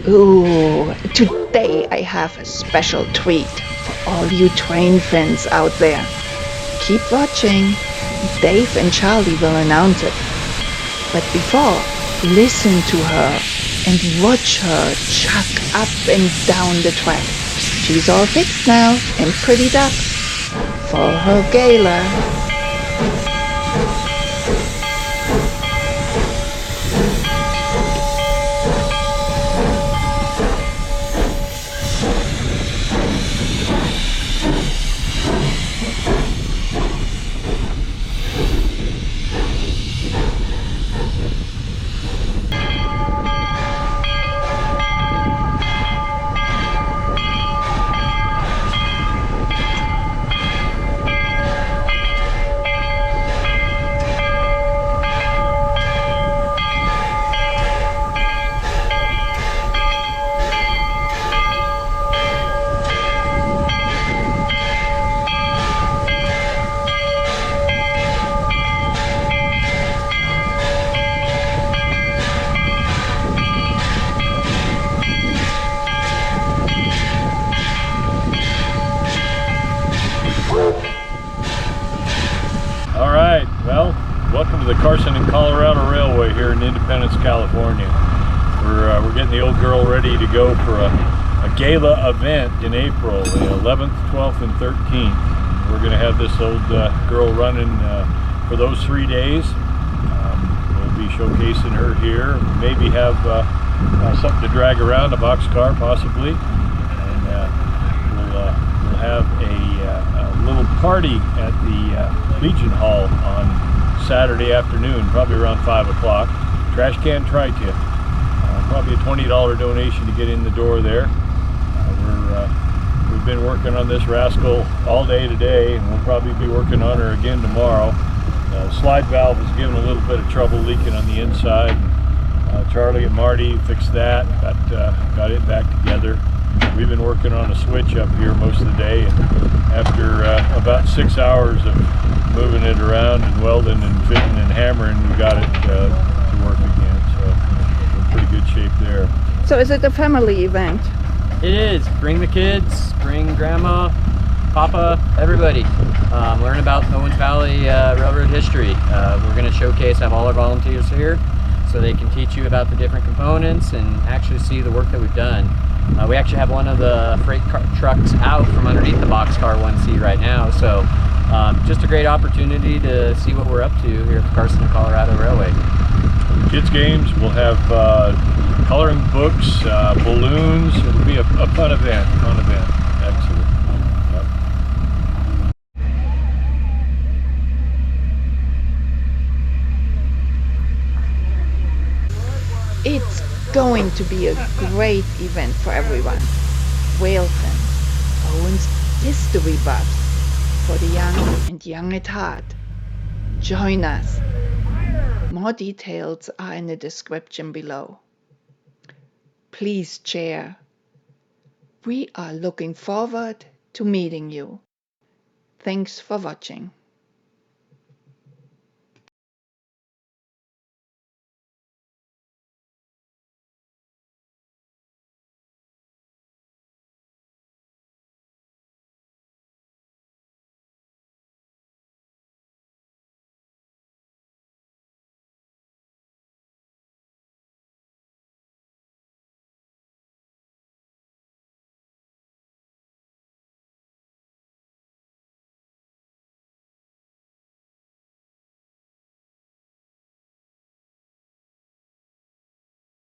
Ooh, today I have a special treat for all you train fans out there. Keep watching. Dave and Charlie will announce it. But before, listen to her and watch her chuck up and down the track. She's all fixed now and prettied up for her gala. All right, well, welcome to the Carson and Colorado Railway here in Independence, California. We're getting the old girl ready to go for a gala event in April, the 11th, 12th, and 13th. We're going to have this old girl running for those 3 days. We'll be showcasing her here. Maybe have something to drag around, a boxcar possibly. And we'll have a little party at the Legion Hall on Saturday afternoon, probably around 5 o'clock. Trash can trite-you. Probably a $20 donation to get in the door there. We've been working on this rascal all day today, and we'll probably be working on her again tomorrow. Slide valve was giving a little bit of trouble leaking on the inside. Charlie and Marty fixed that, got it back together. We've been working on a switch up here most of the day, and after about 6 hours of moving it around and welding and fitting and hammering, we got it to work again. So we're in pretty good shape there. So is it a family event? It is. Bring the kids, bring grandma, papa, everybody. Learn about Owens Valley Railroad history. We're going to have all our volunteers here so they can teach you about the different components and actually see the work that we've done. We actually have one of the freight trucks out from underneath the boxcar 1C right now, so just a great opportunity to see what we're up to here at the Carson and Colorado Railway. Kids games, we'll have coloring books, balloons. It'll be a fun event, Excellent. It's going to be a great event for everyone. Whale fans, Owens history buffs, for the young and young at heart. Join us. More details are in the description below. Please share. We are looking forward to meeting you. Thanks for watching.